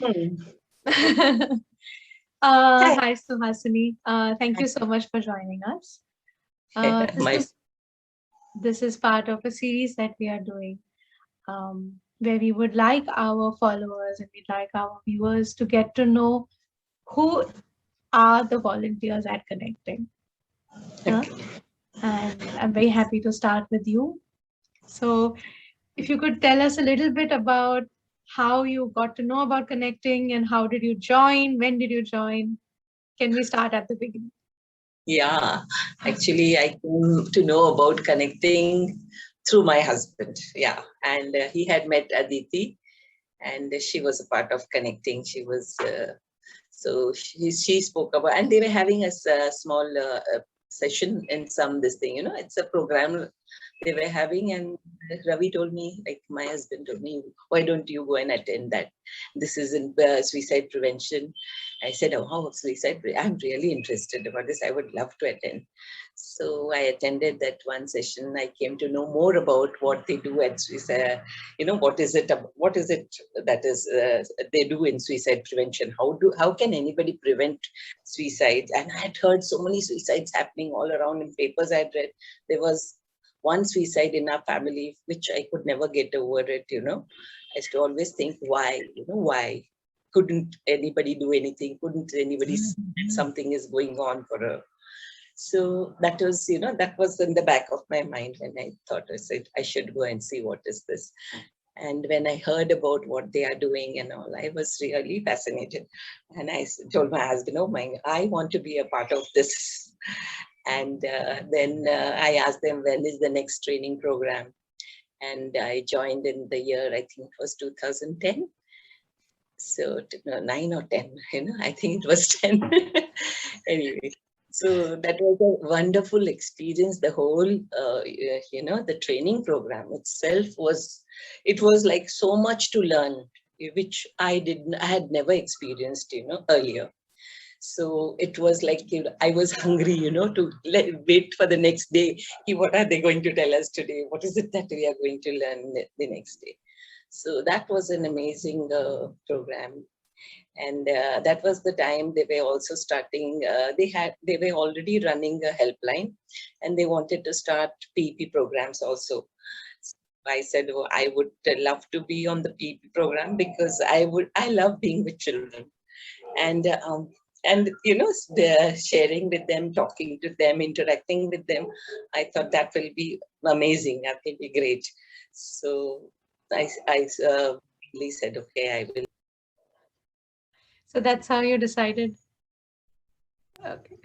Hmm. Hi. Hi, Suhasini. Thank you so much for joining us. Uh, this My is this is part of a series that we are doing, where we would like our followers and we'd like our viewers to get to know who are the volunteers at Connecting. Uh, okay. and I'm very happy to start with you. So, if you could tell us a little bit about how you got to know about Connecting and how did you join? When did you join? Can we start at the beginning? Yeah, actually, I came to know about connecting through my husband. Yeah, and he had met Aditi, and she was a part of connecting. She was she spoke about, and they were having a small session in some this thing. It's a program they were having, and Ravi told me, like my husband told me, why don't you go and attend that? This is in suicide prevention. I said, oh, suicide? I'm really interested about this. I would love to attend. So I attended that one session. I came to know more about what they do at suicide. What is it? What is it that is they do in suicide prevention? How can anybody prevent suicides? And I had heard so many suicides happening all around in papers I had read. There was one suicide in our family, which I could never get over it. I used to always think, why? Couldn't anybody do anything? Couldn't anybody see that something is going on for her? So that was in the back of my mind when I thought, I said, I should go and see what is this. And when I heard about what they are doing and all, I was really fascinated. And I told my husband, oh my, I want to be a part of this. And then I asked them, when is the next training program? And I joined in the year, I think it was 2010. So no, 9 or 10, I think it was 10. Anyway, so that was a wonderful experience. The whole, the training program itself it was like so much to learn, which I had never experienced, earlier. So it was like, I was hungry, to wait for the next day. What are they going to tell us today? What is it that we are going to learn the next day? So that was an amazing program. And that was the time they were also starting, they were already running a helpline, and they wanted to start PEP programs also. So I said, oh, I would love to be on the PEP program, because I love being with children. And sharing with them, talking to them, interacting with them, I thought that will be amazing, that will be great. So I really said, okay, I will. So that's how you decided. Okay.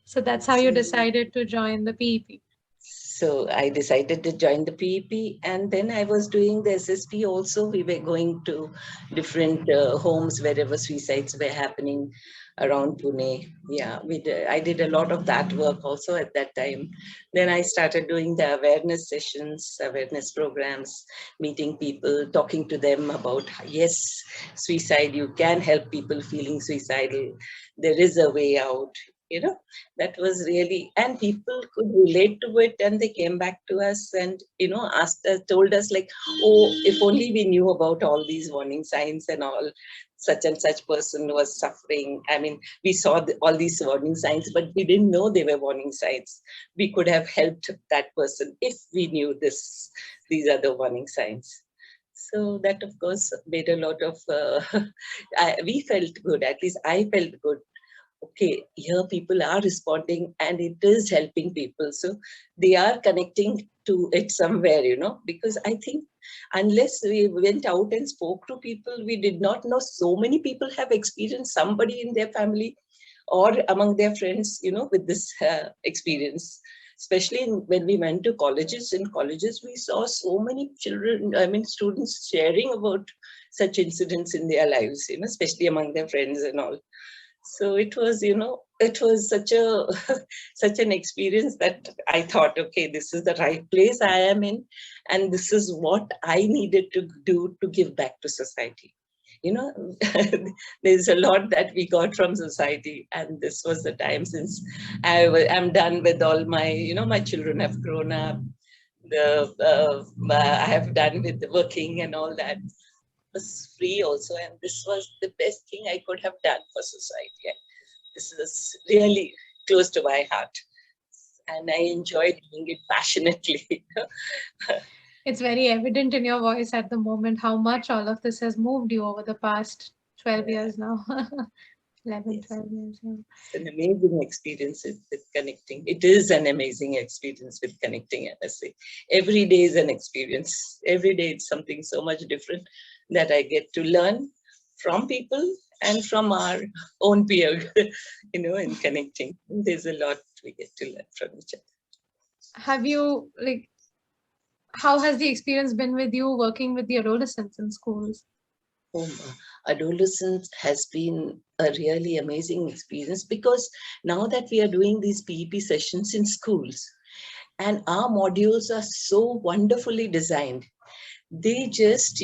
So that's how you So decided to join the PEP. So I decided to join the PEP, and then I was doing the SSP also. We were going to different homes wherever suicides were happening around Pune. Yeah, I did a lot of that work also at that time. Then I started doing the awareness sessions, awareness programs, meeting people, talking to them about, yes, suicide, you can help people feeling suicidal. There is a way out. That was really, and people could relate to it, and they came back to us and asked us, told us, like, oh, if only we knew about all these warning signs and all, such and such person was suffering. I mean, we saw all these warning signs, but we didn't know they were warning signs. We could have helped that person if we knew these are the warning signs. So that, of course, made a lot of we felt good, at least I felt good. Okay, here people are responding and it is helping people. So they are connecting to it somewhere, because I think unless we went out and spoke to people, we did not know so many people have experienced somebody in their family or among their friends, with this experience. Especially when we went to colleges. In colleges, we saw so many children, I mean, students sharing about such incidents in their lives, especially among their friends and all. So it was such a such an experience that I thought, okay, this is the right place I am in, and this is what I needed to do to give back to society. you know there's a lot that we got from society, and this was the time. Since I'm done with all my, my children have grown up, the I have done with the working and all that. was free also, and this was the best thing I could have done for society. And this is really close to my heart, and I enjoy doing it passionately. It's very evident in your voice at the moment how much all of this has moved you over the past 12 Yeah, years now. 11, yes. 12 years. Yeah. It's an amazing experience with connecting. It is an amazing experience with connecting, I must say. Every day is an experience. Every day it's something so much different that I get to learn from people and from our own peer, in connecting. There's a lot we get to learn from each other. Have you, like, how has the experience been with you working with the adolescents in schools? Adolescence has been a really amazing experience because now that we are doing these PEP sessions in schools, and our modules are so wonderfully designed, they just,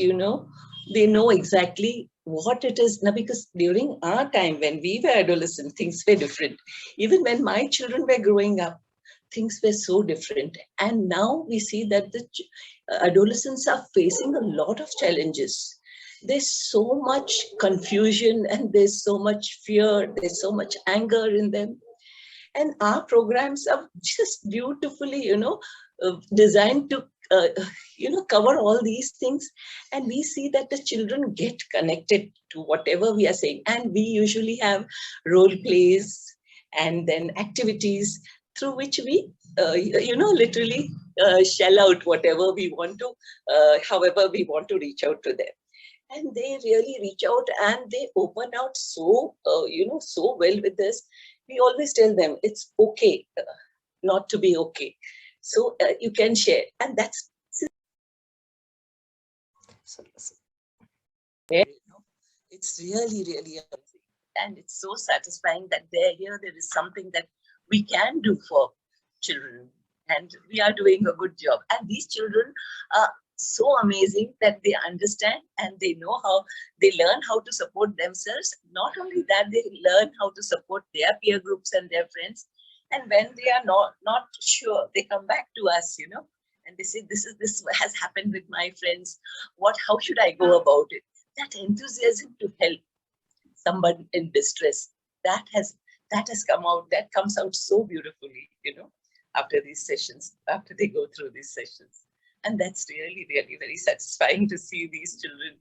they know exactly what it is now, because during our time when we were adolescent, things were different. Even when my children were growing up, things were so different. And now we see that the adolescents are facing a lot of challenges. There's so much confusion and there's so much fear, there's so much anger in them. And our programs are just beautifully, designed to, cover all these things. And we see that the children get connected to whatever we are saying. And we usually have role plays and then activities through which we, literally shell out whatever we want to, however we want to reach out to them. And they really reach out and they open out so, so well with this. We always tell them it's okay not to be okay. So you can share. And that's So, where, it's really, really amazing. And it's so satisfying that there is something that we can do for children. And we are doing a good job. And these children are so amazing that they understand and they know how, they learn how to support themselves. Not only that, they learn how to support their peer groups and their friends. And when they are not sure, they come back to us, and they say, this has happened with my friends. How should I go about it? That enthusiasm to help someone in distress, that has that comes out so beautifully, after these sessions, after they go through these sessions. And that's really, really very satisfying to see these children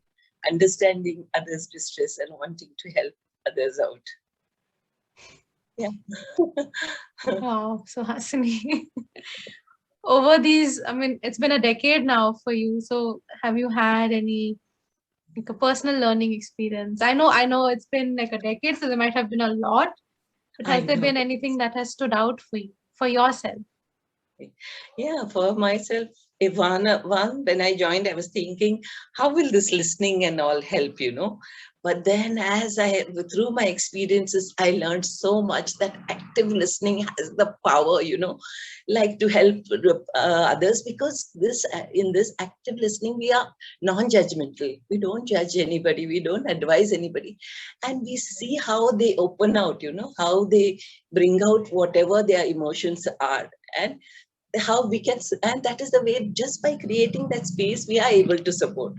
understanding others' distress and wanting to help others out. Yeah. wow, so Hasini. Over these, I mean, it's been a decade now for you. So have you had any like a personal learning experience? I know it's been like a decade, so there might have been a lot, but I has there know. been anything that has stood out for you, for yourself? Yeah, for myself, Ivana, one, when I joined, I was thinking, how will this listening and all help, But then through my experiences, I learned so much that active listening has the power, like to help others, because in this active listening, we are non-judgmental. We don't judge anybody. We don't advise anybody. And we see how they open out, how they bring out whatever their emotions are. And how we can, and that is the way, just by creating that space we are able to support.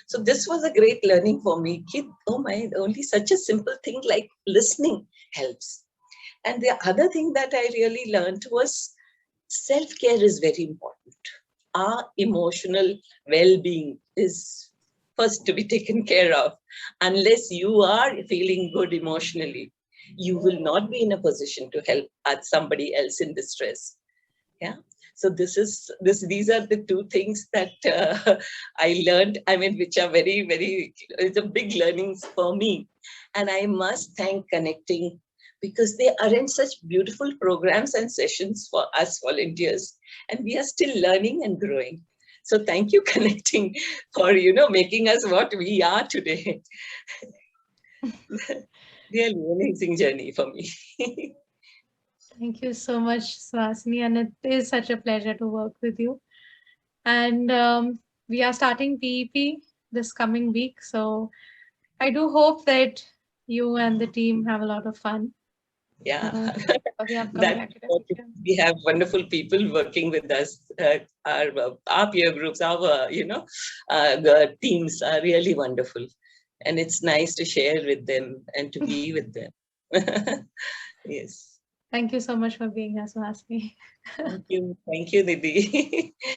So this was a great learning for me. Oh my, only such a simple thing like listening helps. And the other thing that I really learned was self-care is very important. Our emotional well-being is first to be taken care of. Unless you are feeling good emotionally, you will not be in a position to help somebody else in distress. Yeah. So these are the two things that I learned, I mean, which are very, very, it's a big learnings for me. And I must thank Connecting, because they arrange such beautiful programs and sessions for us volunteers, and we are still learning and growing. So thank you, Connecting, for, making us what we are today. Really amazing journey for me. Thank you so much, Suhasini, and it is such a pleasure to work with you. And we are starting PEP this coming week, so I do hope that you and the team have a lot of fun. Yeah. for the upcoming That's academic what year. we have wonderful people working with us. Our peer groups, our the teams are really wonderful, and it's nice to share with them and to be with them. Yes. Thank you so much for being here, Suhasini. Thank you, Nidhi.